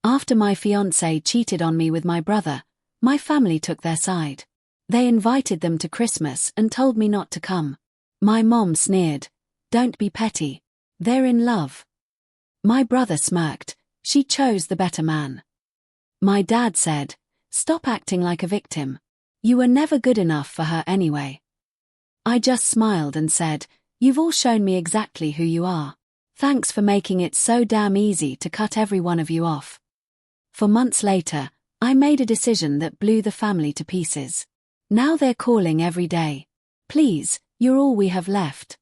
After my fiancé cheated on me with my brother, my family took their side. They invited them to Christmas and told me not to come. My mom sneered, "Don't be petty. They're in love." My brother smirked, "She chose the better man." My dad said, "Stop acting like a victim. You were never good enough for her anyway." I just smiled and said, "You've all shown me exactly who you are. Thanks for making it so damn easy to cut every one of you off." For months later, I made a decision that blew the family to pieces. Now they're calling every day. "Please, you're all we have left."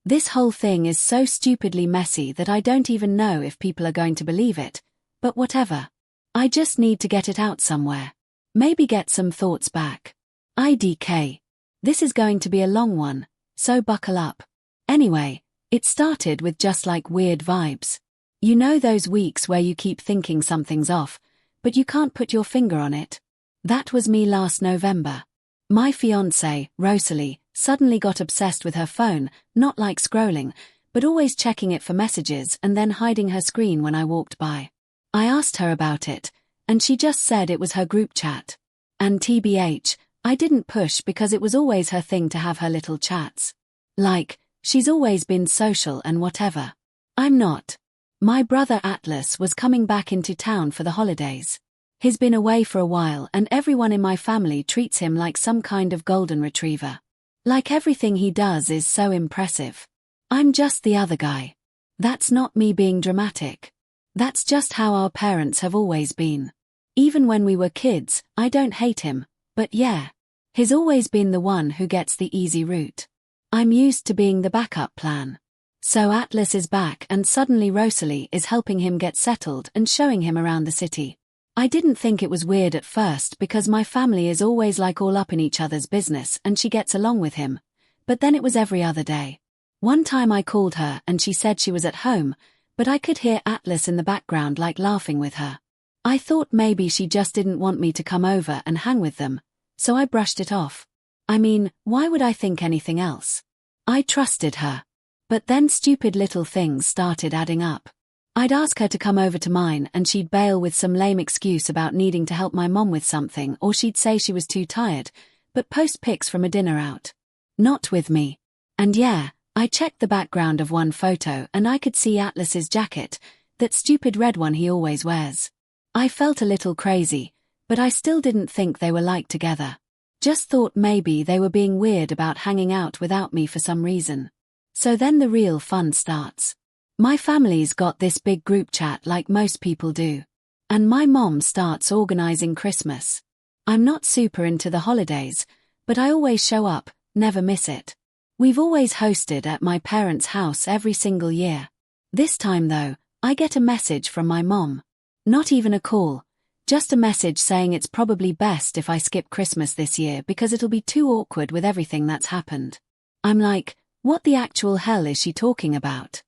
This whole thing is so stupidly messy that I don't even know if people are going to believe it, but whatever. I just need to get it out somewhere. Maybe get some thoughts back. IDK. This is going to be a long one, so buckle up. Anyway, it started with just like weird vibes. You know those weeks where you keep thinking something's off, but you can't put your finger on it? That was me last November. My fiancée, Rosalie, suddenly got obsessed with her phone, not like scrolling, but always checking it for messages and then hiding her screen when I walked by. I asked her about it, and she just said it was her group chat. And TBH, I didn't push because it was always her thing to have her little chats. Like, she's always been social and whatever. I'm not. My brother Atlas was coming back into town for the holidays. He's been away for a while and everyone in my family treats him like some kind of golden retriever. Like everything he does is so impressive. I'm just the other guy. That's not me being dramatic. That's just how our parents have always been. Even when we were kids, I don't hate him, but yeah. He's always been the one who gets the easy route. I'm used to being the backup plan. So Atlas is back and suddenly Rosalie is helping him get settled and showing him around the city. I didn't think it was weird at first because my family is always like all up in each other's business and she gets along with him, but then it was every other day. One time I called her and she said she was at home, but I could hear Atlas in the background like laughing with her. I thought maybe she just didn't want me to come over and hang with them, so I brushed it off. I mean, why would I think anything else? I trusted her. But then stupid little things started adding up. I'd ask her to come over to mine and she'd bail with some lame excuse about needing to help my mom with something, or she'd say she was too tired, but post pics from a dinner out. Not with me. And yeah, I checked the background of one photo and I could see Atlas's jacket, that stupid red one he always wears. I felt a little crazy, but I still didn't think they were like together. Just thought maybe they were being weird about hanging out without me for some reason. So then the real fun starts. My family's got this big group chat like most people do. And my mom starts organizing Christmas. I'm not super into the holidays, but I always show up, never miss it. We've always hosted at my parents' house every single year. This time though, I get a message from my mom. Not even a call, just a message saying it's probably best if I skip Christmas this year because it'll be too awkward with everything that's happened. I'm like, what the actual hell is she talking about?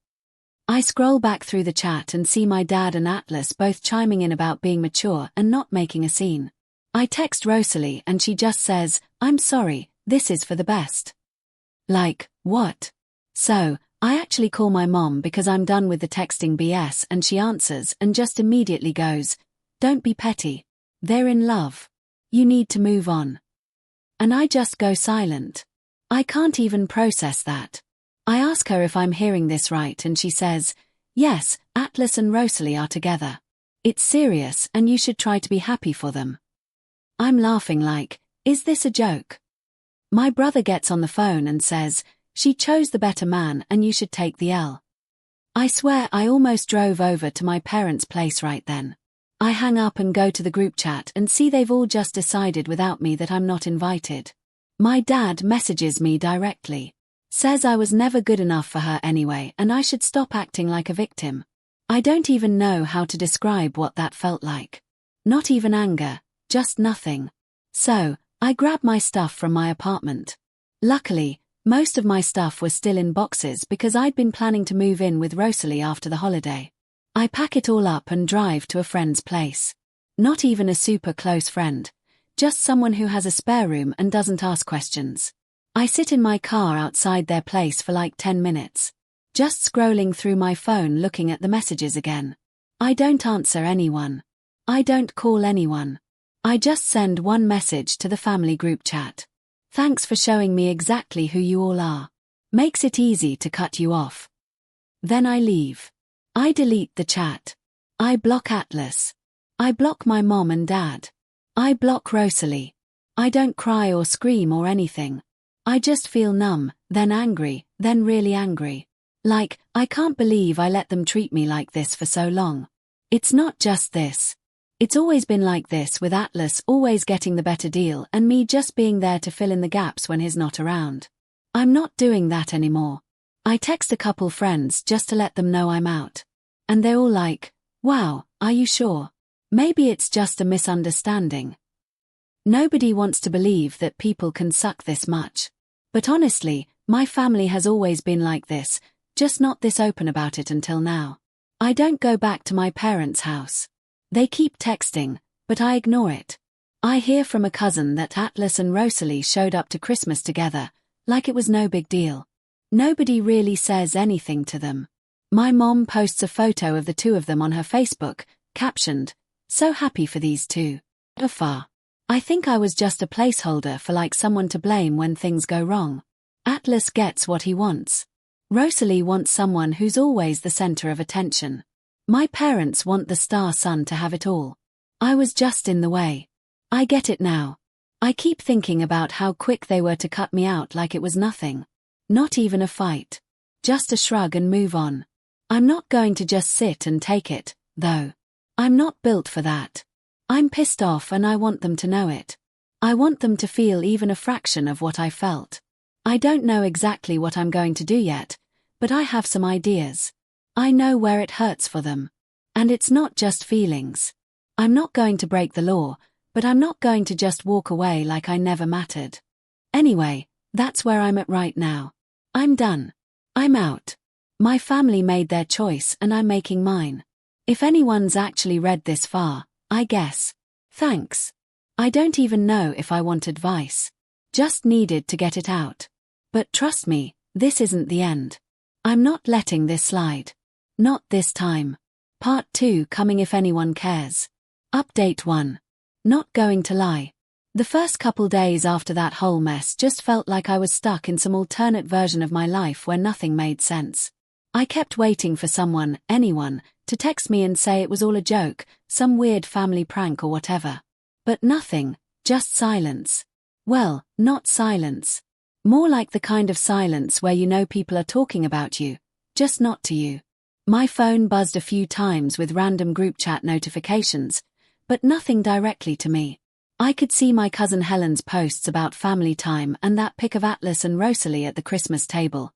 I scroll back through the chat and see my dad and Atlas both chiming in about being mature and not making a scene. I text Rosalie and she just says, "I'm sorry, this is for the best." Like, what? So, I actually call my mom because I'm done with the texting BS and she answers and just immediately goes, "Don't be petty. They're in love. You need to move on." And I just go silent. I can't even process that. I ask her if I'm hearing this right and she says, "Yes, Atlas and Rosalie are together. It's serious and you should try to be happy for them." I'm laughing like, is this a joke? My brother gets on the phone and says, "She chose the better man and you should take the L." I swear I almost drove over to my parents' place right then. I hang up and go to the group chat and see they've all just decided without me that I'm not invited. My dad messages me directly. Says I was never good enough for her anyway and I should stop acting like a victim. I don't even know how to describe what that felt like. Not even anger, just nothing. So, I grabbed my stuff from my apartment. Luckily, most of my stuff was still in boxes because I'd been planning to move in with Rosalie after the holiday. I pack it all up and drive to a friend's place. Not even a super close friend. Just someone who has a spare room and doesn't ask questions. I sit in my car outside their place for like 10 minutes. Just scrolling through my phone looking at the messages again. I don't answer anyone. I don't call anyone. I just send one message to the family group chat. Thanks for showing me exactly who you all are. Makes it easy to cut you off. Then I leave. I delete the chat. I block Atlas. I block my mom and dad. I block Rosalie. I don't cry or scream or anything. I just feel numb, then angry, then really angry. Like, I can't believe I let them treat me like this for so long. It's not just this. It's always been like this, with Atlas always getting the better deal and me just being there to fill in the gaps when he's not around. I'm not doing that anymore. I text a couple friends just to let them know I'm out. And they're all like, wow, are you sure? Maybe it's just a misunderstanding. Nobody wants to believe that people can suck this much. But honestly, my family has always been like this, just not this open about it until now. I don't go back to my parents' house. They keep texting, but I ignore it. I hear from a cousin that Atlas and Rosalie showed up to Christmas together, like it was no big deal. Nobody really says anything to them. My mom posts a photo of the two of them on her Facebook, captioned, "So happy for these two." Afar. I think I was just a placeholder for like someone to blame when things go wrong. Atlas gets what he wants. Rosalie wants someone who's always the center of attention. My parents want the star son to have it all. I was just in the way. I get it now. I keep thinking about how quick they were to cut me out like it was nothing. Not even a fight. Just a shrug and move on. I'm not going to just sit and take it, though. I'm not built for that. I'm pissed off and I want them to know it. I want them to feel even a fraction of what I felt. I don't know exactly what I'm going to do yet, but I have some ideas. I know where it hurts for them. And it's not just feelings. I'm not going to break the law, but I'm not going to just walk away like I never mattered. Anyway, that's where I'm at right now. I'm done. I'm out. My family made their choice and I'm making mine. If anyone's actually read this far, I guess. Thanks. I don't even know if I want advice. Just needed to get it out. But trust me, this isn't the end. I'm not letting this slide. Not this time. Part 2 coming if anyone cares. Update 1. Not going to lie. The first couple days after that whole mess just felt like I was stuck in some alternate version of my life where nothing made sense. I kept waiting for someone, anyone, to text me and say it was all a joke, some weird family prank or whatever. But nothing, just silence. Well, not silence. More like the kind of silence where you know people are talking about you, just not to you. My phone buzzed a few times with random group chat notifications, but nothing directly to me. I could see my cousin Helen's posts about family time and that pic of Atlas and Rosalie at the Christmas table.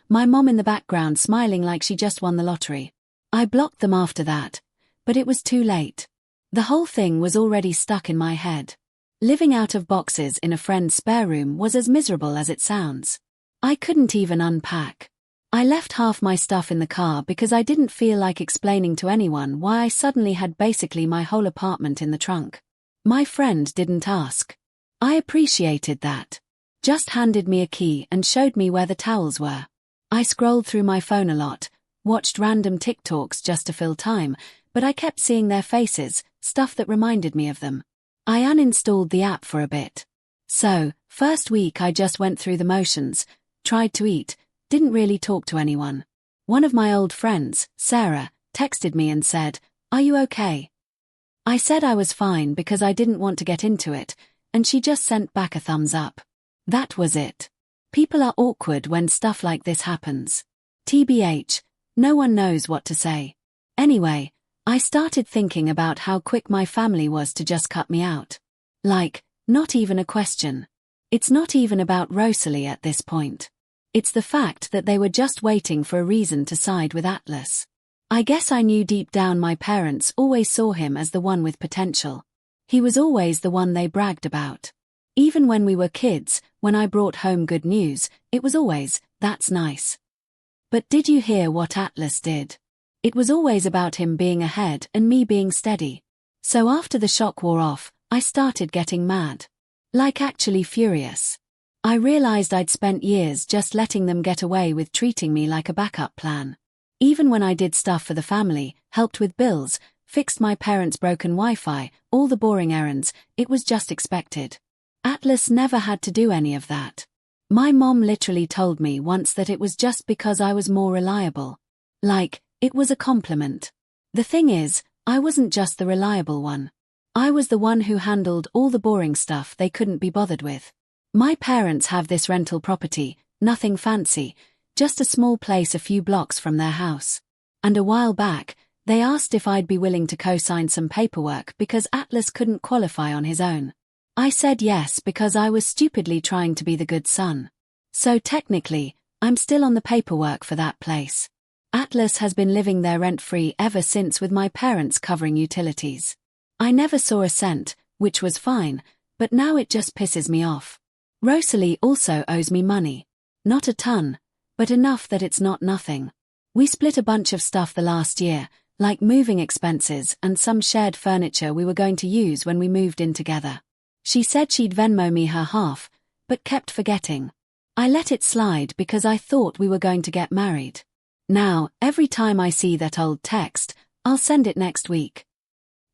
My mom in the background smiling like she just won the lottery. I blocked them after that, but it was too late. The whole thing was already stuck in my head. Living out of boxes in a friend's spare room was as miserable as it sounds. I couldn't even unpack. I left half my stuff in the car because I didn't feel like explaining to anyone why I suddenly had basically my whole apartment in the trunk. My friend didn't ask. I appreciated that. Just handed me a key and showed me where the towels were. I scrolled through my phone a lot, watched random TikToks just to fill time, but I kept seeing their faces, stuff that reminded me of them. I uninstalled the app for a bit. So, first week I just went through the motions, tried to eat, didn't really talk to anyone. One of my old friends, Sarah, texted me and said, "Are you okay?" I said I was fine because I didn't want to get into it, and she just sent back a thumbs up. That was it. People are awkward when stuff like this happens. TBH, no one knows what to say. Anyway, I started thinking about how quick my family was to just cut me out. Like, not even a question. It's not even about Rosalie at this point. It's the fact that they were just waiting for a reason to side with Atlas. I guess I knew deep down my parents always saw him as the one with potential. He was always the one they bragged about. Even when we were kids, when I brought home good news, it was always, "That's nice." But did you hear what Atlas did? It was always about him being ahead and me being steady. So after the shock wore off, I started getting mad. Like actually furious. I realized I'd spent years just letting them get away with treating me like a backup plan. Even when I did stuff for the family, helped with bills, fixed my parents' broken Wi-Fi, all the boring errands, it was just expected. Atlas never had to do any of that. My mom literally told me once that it was just because I was more reliable. Like, it was a compliment. The thing is, I wasn't just the reliable one. I was the one who handled all the boring stuff they couldn't be bothered with. My parents have this rental property, nothing fancy, just a small place a few blocks from their house. And a while back, they asked if I'd be willing to co-sign some paperwork because Atlas couldn't qualify on his own. I said yes because I was stupidly trying to be the good son. So technically, I'm still on the paperwork for that place. Atlas has been living there rent-free ever since with my parents covering utilities. I never saw a cent, which was fine, but now it just pisses me off. Rosalie also owes me money. Not a ton, but enough that it's not nothing. We split a bunch of stuff the last year, like moving expenses and some shared furniture we were going to use when we moved in together. She said she'd Venmo me her half, but kept forgetting. I let it slide because I thought we were going to get married. Now, every time I see that old text, I'll send it next week.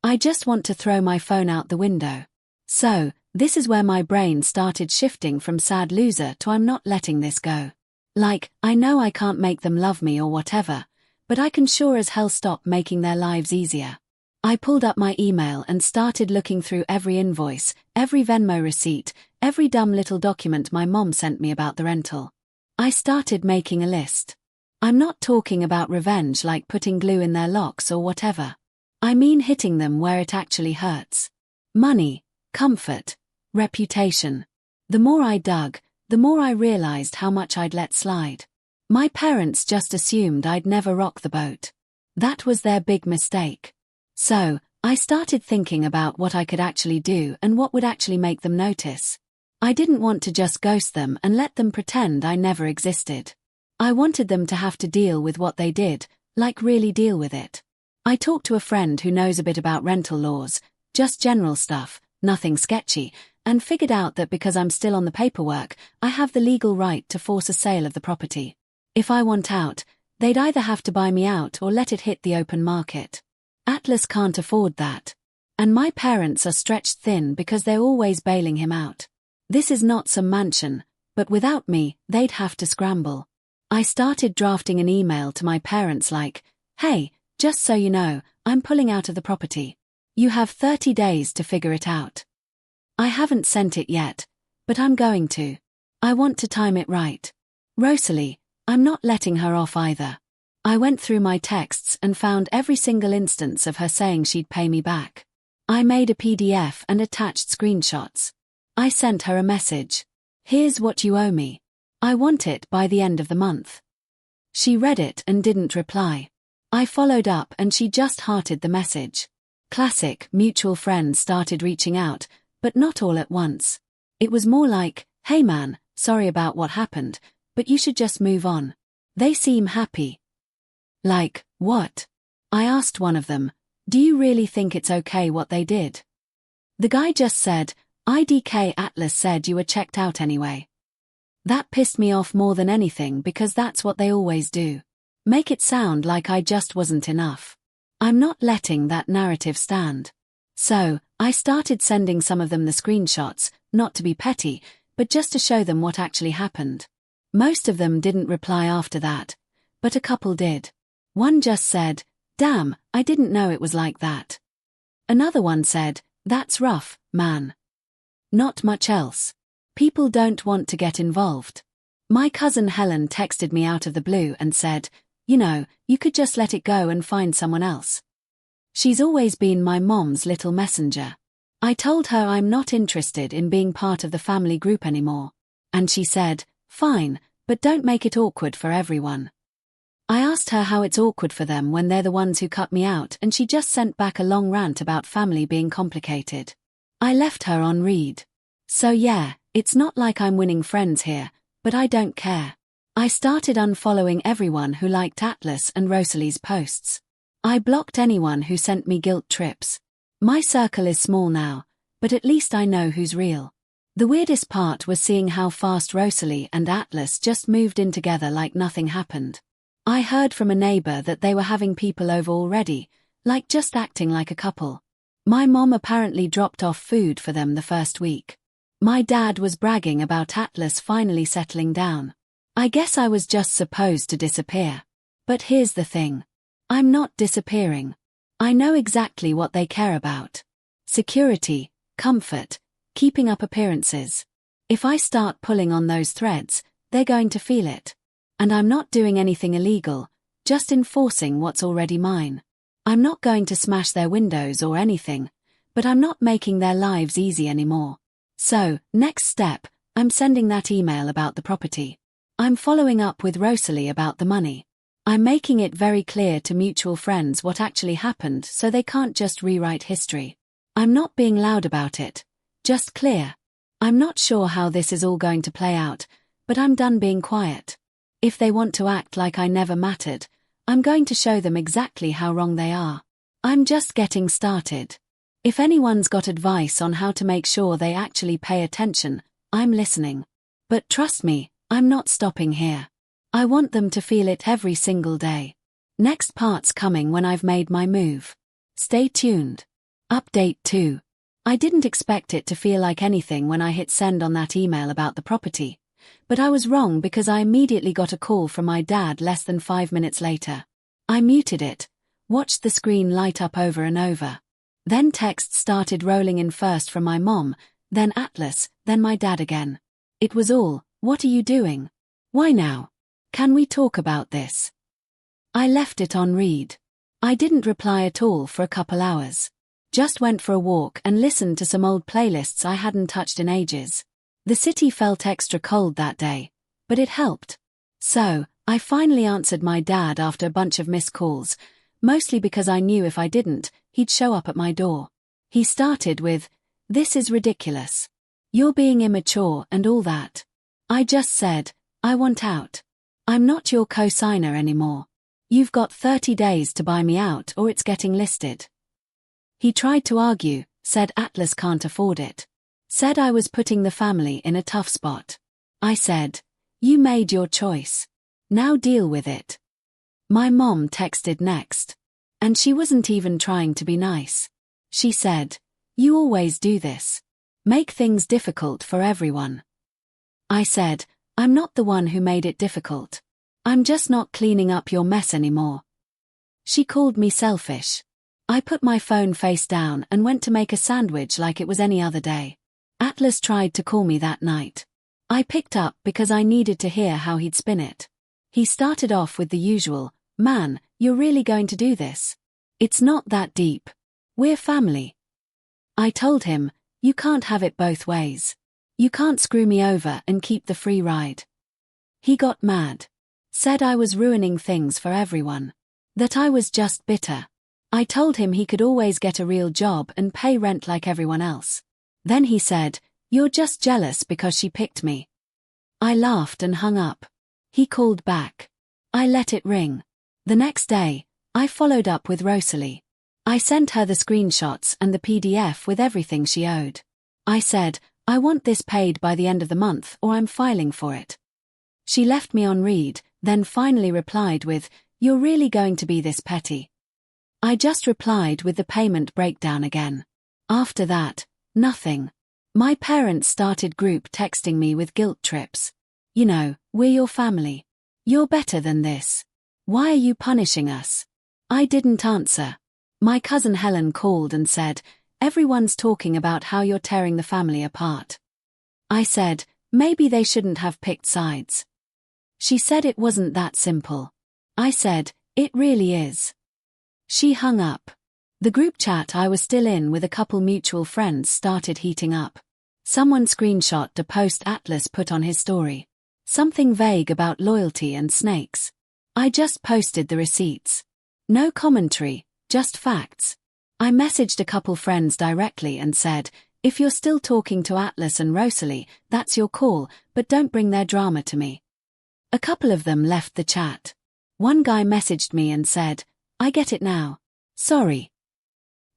I just want to throw my phone out the window. So, this is where my brain started shifting from sad loser to I'm not letting this go. Like, I know I can't make them love me or whatever, but I can sure as hell stop making their lives easier. I pulled up my email and started looking through every invoice, every Venmo receipt, every dumb little document my mom sent me about the rental. I started making a list. I'm not talking about revenge like putting glue in their locks or whatever. I mean hitting them where it actually hurts. Money, comfort, reputation. The more I dug, the more I realized how much I'd let slide. My parents just assumed I'd never rock the boat. That was their big mistake. So, I started thinking about what I could actually do and what would actually make them notice. I didn't want to just ghost them and let them pretend I never existed. I wanted them to have to deal with what they did, like really deal with it. I talked to a friend who knows a bit about rental laws, just general stuff, nothing sketchy, and figured out that because I'm still on the paperwork, I have the legal right to force a sale of the property. If I want out, they'd either have to buy me out or let it hit the open market. Atlas can't afford that. And my parents are stretched thin because they're always bailing him out. This is not some mansion, but without me, they'd have to scramble. I started drafting an email to my parents like, hey, just so you know, I'm pulling out of the property. You have 30 days to figure it out. I haven't sent it yet, but I'm going to. I want to time it right. Rosalie, I'm not letting her off either. I went through my texts and found every single instance of her saying she'd pay me back. I made a PDF and attached screenshots. I sent her a message. Here's what you owe me. I want it by the end of the month. She read it and didn't reply. I followed up and she just hearted the message. Classic, mutual friends started reaching out, but not all at once. It was more like, hey man, sorry about what happened, but you should just move on. They seem happy. Like, what? I asked one of them, do you really think it's okay what they did? The guy just said, IDK Atlas said you were checked out anyway. That pissed me off more than anything because that's what they always do. Make it sound like I just wasn't enough. I'm not letting that narrative stand. So, I started sending some of them the screenshots, not to be petty, but just to show them what actually happened. Most of them didn't reply after that, but a couple did. One just said, damn, I didn't know it was like that. Another one said, that's rough, man. Not much else. People don't want to get involved. My cousin Helen texted me out of the blue and said, you know, you could just let it go and find someone else. She's always been my mom's little messenger. I told her I'm not interested in being part of the family group anymore. And she said, fine, but don't make it awkward for everyone. I asked her how it's awkward for them when they're the ones who cut me out, and she just sent back a long rant about family being complicated. I left her on read. So yeah, it's not like I'm winning friends here, but I don't care. I started unfollowing everyone who liked Atlas and Rosalie's posts. I blocked anyone who sent me guilt trips. My circle is small now, but at least I know who's real. The weirdest part was seeing how fast Rosalie and Atlas just moved in together like nothing happened. I heard from a neighbor that they were having people over already, like just acting like a couple. My mom apparently dropped off food for them the first week. My dad was bragging about Atlas finally settling down. I guess I was just supposed to disappear. But here's the thing. I'm not disappearing. I know exactly what they care about. Security, comfort, keeping up appearances. If I start pulling on those threads, they're going to feel it. And I'm not doing anything illegal, just enforcing what's already mine. I'm not going to smash their windows or anything, but I'm not making their lives easy anymore. So, next step, I'm sending that email about the property. I'm following up with Rosalie about the money. I'm making it very clear to mutual friends what actually happened so they can't just rewrite history. I'm not being loud about it, just clear. I'm not sure how this is all going to play out, but I'm done being quiet. If they want to act like I never mattered, I'm going to show them exactly how wrong they are. I'm just getting started. If anyone's got advice on how to make sure they actually pay attention, I'm listening. But trust me, I'm not stopping here. I want them to feel it every single day. Next part's coming when I've made my move. Stay tuned. Update 2. I didn't expect it to feel like anything when I hit send on that email about the property. But I was wrong because I immediately got a call from my dad less than 5 minutes later. I muted it, watched the screen light up over and over. Then texts started rolling in, first from my mom, then Atlas, then my dad again. It was all, "What are you doing? Why now? Can we talk about this?" I left it on read. I didn't reply at all for a couple hours. Just went for a walk and listened to some old playlists I hadn't touched in ages. The city felt extra cold that day, but it helped. So, I finally answered my dad after a bunch of missed calls, mostly because I knew if I didn't, he'd show up at my door. He started with, "This is ridiculous. You're being immature and all that." I just said, "I want out. I'm not your co-signer anymore. You've got 30 days to buy me out or it's getting listed." He tried to argue, said Atlas can't afford it. Said I was putting the family in a tough spot. I said, "You made your choice. Now deal with it." My mom texted next. And she wasn't even trying to be nice. She said, "You always do this. Make things difficult for everyone." I said, "I'm not the one who made it difficult. I'm just not cleaning up your mess anymore." She called me selfish. I put my phone face down and went to make a sandwich like it was any other day. Atlas tried to call me that night. I picked up because I needed to hear how he'd spin it. He started off with the usual, "Man, you're really going to do this? It's not that deep. We're family." I told him, "You can't have it both ways. You can't screw me over and keep the free ride." He got mad. Said I was ruining things for everyone. That I was just bitter. I told him he could always get a real job and pay rent like everyone else. Then he said, "You're just jealous because she picked me." I laughed and hung up. He called back. I let it ring. The next day, I followed up with Rosalie. I sent her the screenshots and the PDF with everything she owed. I said, "I want this paid by the end of the month or I'm filing for it." She left me on read, then finally replied with, "You're really going to be this petty?" I just replied with the payment breakdown again. After that, nothing. My parents started group texting me with guilt trips. "You know, we're your family. You're better than this. Why are you punishing us?" I didn't answer. My cousin Helen called and said, "Everyone's talking about how you're tearing the family apart." I said, "Maybe they shouldn't have picked sides." She said it wasn't that simple. I said, "It really is." She hung up. The group chat I was still in with a couple mutual friends started heating up. Someone screenshot a post Atlas put on his story. Something vague about loyalty and snakes. I just posted the receipts. No commentary, just facts. I messaged a couple friends directly and said, "If you're still talking to Atlas and Rosalie, that's your call, but don't bring their drama to me." A couple of them left the chat. One guy messaged me and said, "I get it now. Sorry."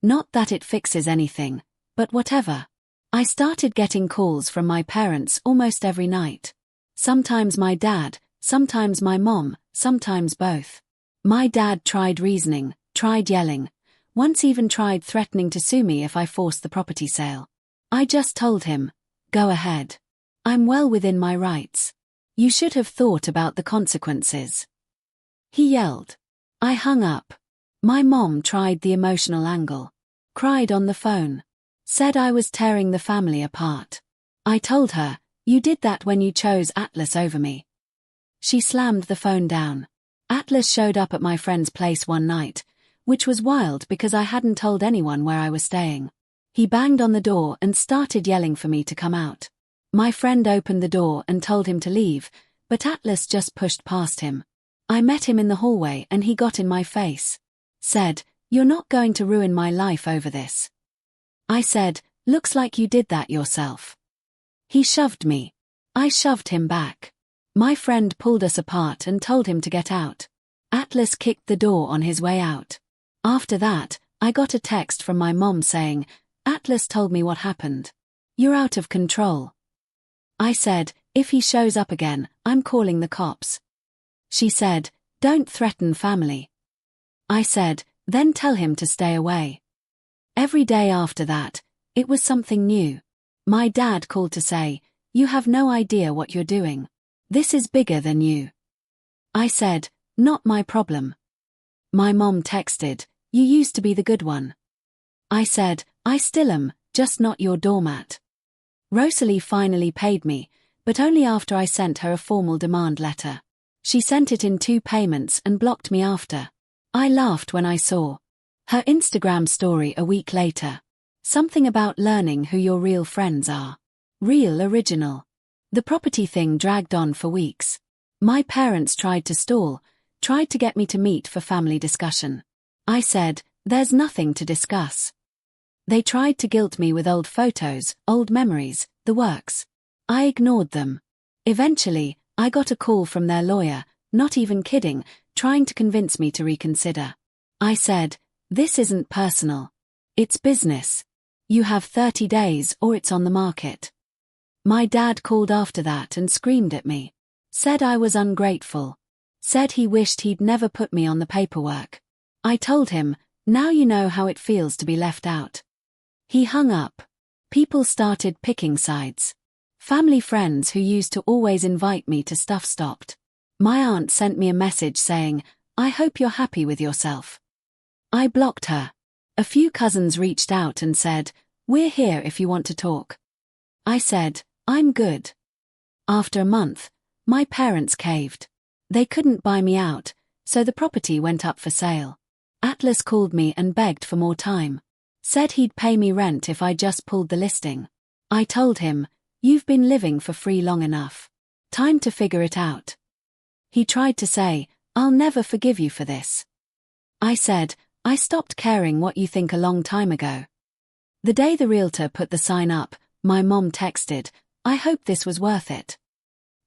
Not that it fixes anything, but whatever. I started getting calls from my parents almost every night. Sometimes my dad, Sometimes my mom, sometimes both. My dad tried reasoning, tried yelling, once even tried threatening to sue me if I forced the property sale. I just told him, go ahead. I'm well within my rights. You should have thought about the consequences. He yelled. I hung up. My mom tried the emotional angle. Cried on the phone. Said I was tearing the family apart. I told her, you did that when you chose Atlas over me. She slammed the phone down. Atlas showed up at my friend's place one night, which was wild because I hadn't told anyone where I was staying. He banged on the door and started yelling for me to come out. My friend opened the door and told him to leave, but Atlas just pushed past him. I met him in the hallway and he got in my face. Said, you're not going to ruin my life over this. I said, looks like you did that yourself. He shoved me. I shoved him back. My friend pulled us apart and told him to get out. Atlas kicked the door on his way out. After that, I got a text from my mom saying, Atlas told me what happened. You're out of control. I said, if he shows up again, I'm calling the cops. She said, don't threaten family. I said, then tell him to stay away. Every day after that, it was something new. My dad called to say, you have no idea what you're doing. This is bigger than you. I said, not my problem. My mom texted, you used to be the good one. I said, I still am, just not your doormat. Rosalie finally paid me, but only after I sent her a formal demand letter. She sent it in 2 payments and blocked me after. I laughed when I saw her Instagram story a week later. Something about learning who your real friends are. Real original. The property thing dragged on for weeks. My parents tried to stall, tried to get me to meet for family discussion. I said, there's nothing to discuss. They tried to guilt me with old photos, old memories, the works. I ignored them. Eventually, I got a call from their lawyer, not even kidding, trying to convince me to reconsider. I said, this isn't personal. It's business. You have 30 days or it's on the market. My dad called after that and screamed at me. Said I was ungrateful. Said he wished he'd never put me on the paperwork. I told him, now you know how it feels to be left out. He hung up. People started picking sides. Family friends who used to always invite me to stuff stopped. My aunt sent me a message saying, I hope you're happy with yourself. I blocked her. A few cousins reached out and said, we're here if you want to talk. I said, I'm good. After a month, my parents caved. They couldn't buy me out, so the property went up for sale. Atlas called me and begged for more time. Said he'd pay me rent if I just pulled the listing. I told him, you've been living for free long enough. Time to figure it out. He tried to say, I'll never forgive you for this. I said, I stopped caring what you think a long time ago. The day the realtor put the sign up, my mom texted, I hope this was worth it.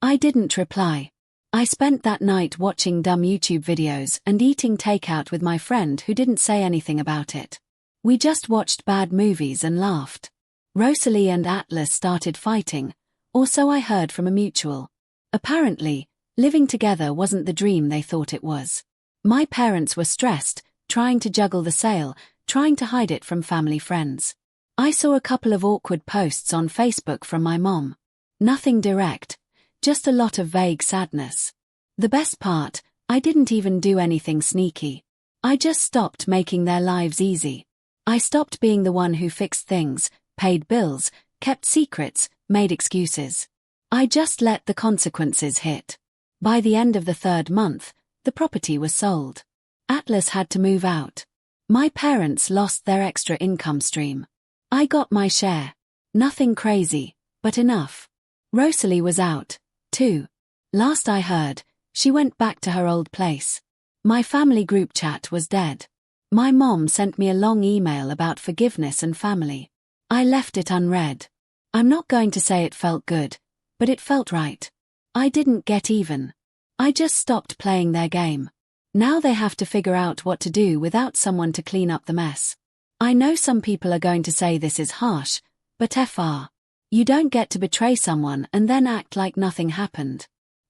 I didn't reply. I spent that night watching dumb YouTube videos and eating takeout with my friend who didn't say anything about it. We just watched bad movies and laughed. Rosalie and Atlas started fighting, or so I heard from a mutual. Apparently, living together wasn't the dream they thought it was. My parents were stressed, trying to juggle the sale, trying to hide it from family friends. I saw a couple of awkward posts on Facebook from my mom. Nothing direct, just a lot of vague sadness. The best part, I didn't even do anything sneaky. I just stopped making their lives easy. I stopped being the one who fixed things, paid bills, kept secrets, made excuses. I just let the consequences hit. By the end of the 3rd month, the property was sold. Atlas had to move out. My parents lost their extra income stream. I got my share. Nothing crazy, but enough. Rosalie was out, too. Last I heard, she went back to her old place. My family group chat was dead. My mom sent me a long email about forgiveness and family. I left it unread. I'm not going to say it felt good, but it felt right. I didn't get even. I just stopped playing their game. Now they have to figure out what to do without someone to clean up the mess. I know some people are going to say this is harsh, but FR. You don't get to betray someone and then act like nothing happened.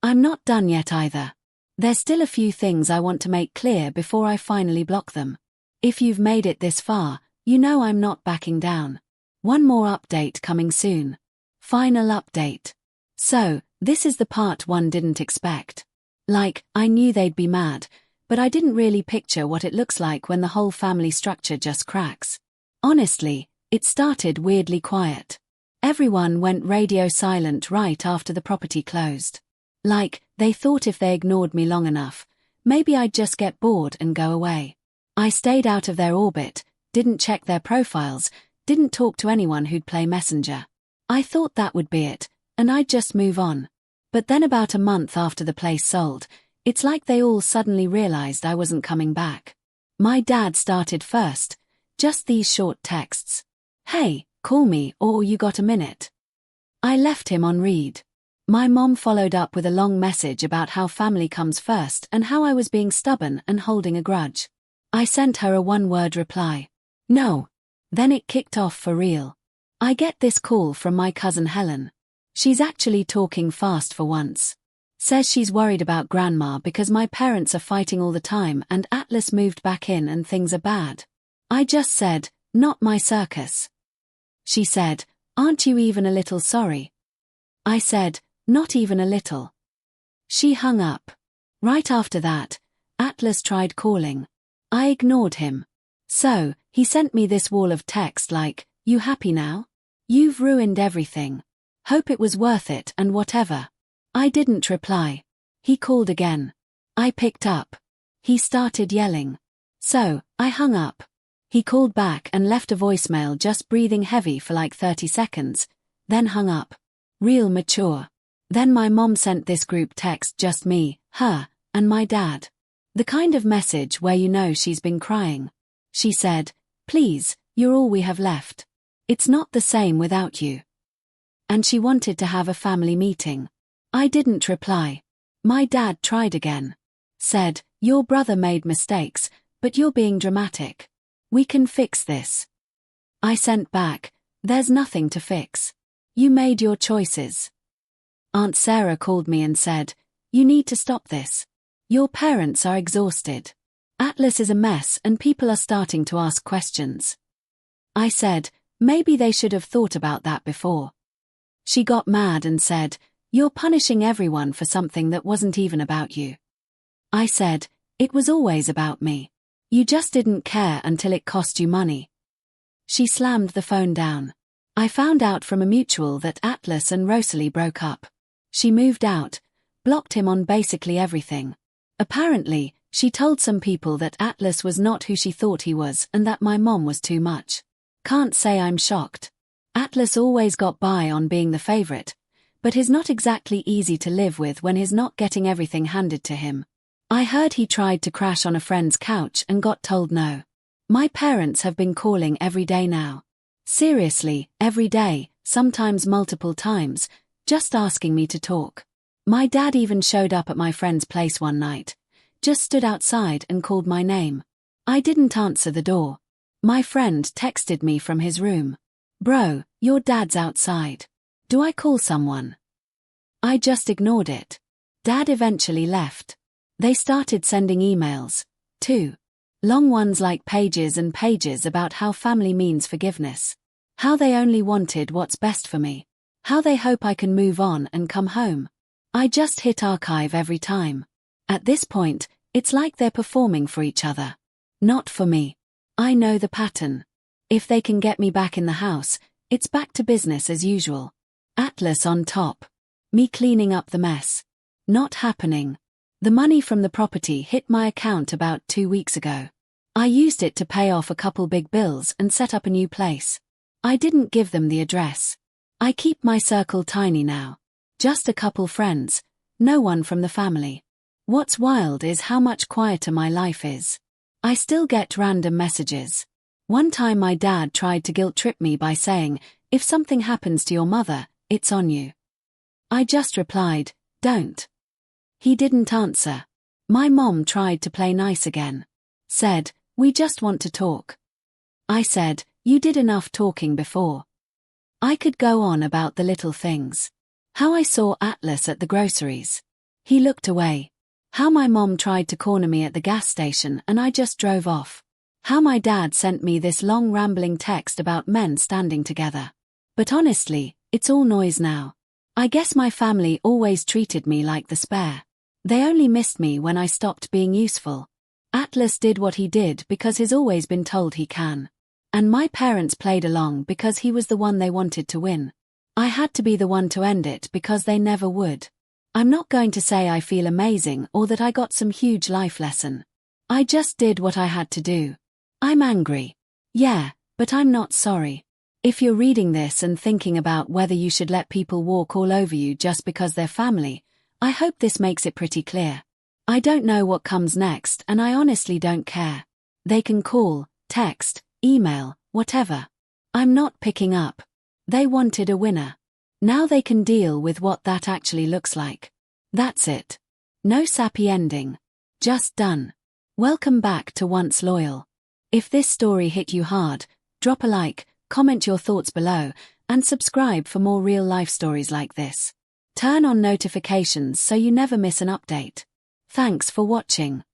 I'm not done yet either. There's still a few things I want to make clear before I finally block them. If you've made it this far, you know I'm not backing down. One more update coming soon. Final update. So, this is the part one didn't expect. Like, I knew they'd be mad, but I didn't really picture what it looks like when the whole family structure just cracks. Honestly, it started weirdly quiet. Everyone went radio silent right after the property closed. Like, they thought if they ignored me long enough, maybe I'd just get bored and go away. I stayed out of their orbit, didn't check their profiles, didn't talk to anyone who'd play messenger. I thought that would be it, and I'd just move on. But then about a month after the place sold, it's like they all suddenly realized I wasn't coming back. My dad started first, just these short texts. Hey, call me, or you got a minute? I left him on read. My mom followed up with a long message about how family comes first and how I was being stubborn and holding a grudge. I sent her a one-word reply. No. Then it kicked off for real. I get this call from my cousin Helen. She's actually talking fast for once. Says she's worried about grandma because my parents are fighting all the time and Atlas moved back in and things are bad. I just said, not my circus. She said, aren't you even a little sorry? I said, not even a little. She hung up. Right after that, Atlas tried calling. I ignored him. So, he sent me this wall of text like, you happy now? You've ruined everything. Hope it was worth it and whatever. I didn't reply. He called again. I picked up. He started yelling. So, I hung up. He called back and left a voicemail just breathing heavy for like 30 seconds, then hung up. Real mature. Then my mom sent this group text just me, her, and my dad. The kind of message where you know she's been crying. She said, please, you're all we have left. It's not the same without you. And she wanted to have a family meeting. I didn't reply. My dad tried again. Said, your brother made mistakes, but you're being dramatic. We can fix this. I sent back, there's nothing to fix. You made your choices. Aunt Sarah called me and said, you need to stop this. Your parents are exhausted. Atlas is a mess and people are starting to ask questions. I said, maybe they should have thought about that before. She got mad and said, you're punishing everyone for something that wasn't even about you. I said, it was always about me. You just didn't care until it cost you money. She slammed the phone down. I found out from a mutual that Atlas and Rosalie broke up. She moved out, blocked him on basically everything. Apparently, she told some people that Atlas was not who she thought he was and that my mom was too much. Can't say I'm shocked. Atlas always got by on being the favorite, but he's not exactly easy to live with when he's not getting everything handed to him. I heard he tried to crash on a friend's couch and got told no. My parents have been calling every day now. Seriously, every day, sometimes multiple times, just asking me to talk. My dad even showed up at my friend's place one night, just stood outside and called my name. I didn't answer the door. My friend texted me from his room. Bro, your dad's outside. Do I call someone? I just ignored it. Dad eventually left. They started sending emails, too. Long ones like pages and pages about how family means forgiveness. How they only wanted what's best for me. How they hope I can move on and come home. I just hit archive every time. At this point, it's like they're performing for each other. Not for me. I know the pattern. If they can get me back in the house, it's back to business as usual. Atlas on top. Me cleaning up the mess. Not happening. The money from the property hit my account about 2 weeks ago. I used it to pay off a couple big bills and set up a new place. I didn't give them the address. I keep my circle tiny now. Just a couple friends, no one from the family. What's wild is how much quieter my life is. I still get random messages. One time my dad tried to guilt-trip me by saying, if something happens to your mother, it's on you. I just replied, don't. He didn't answer. My mom tried to play nice again. Said, we just want to talk. I said, you did enough talking before. I could go on about the little things. How I saw Atlas at the groceries. He looked away. How my mom tried to corner me at the gas station and I just drove off. How my dad sent me this long rambling text about men standing together. But honestly, it's all noise now. I guess my family always treated me like the spare. They only missed me when I stopped being useful. Atlas did what he did because he's always been told he can. And my parents played along because he was the one they wanted to win. I had to be the one to end it because they never would. I'm not going to say I feel amazing or that I got some huge life lesson. I just did what I had to do. I'm angry. Yeah, but I'm not sorry. If you're reading this and thinking about whether you should let people walk all over you just because they're family, I hope this makes it pretty clear. I don't know what comes next and I honestly don't care. They can call, text, email, whatever. I'm not picking up. They wanted a winner. Now they can deal with what that actually looks like. That's it. No sappy ending. Just done. Welcome back to Once Loyal. If this story hit you hard, drop a like, comment your thoughts below, and subscribe for more real-life stories like this. Turn on notifications so you never miss an update. Thanks for watching.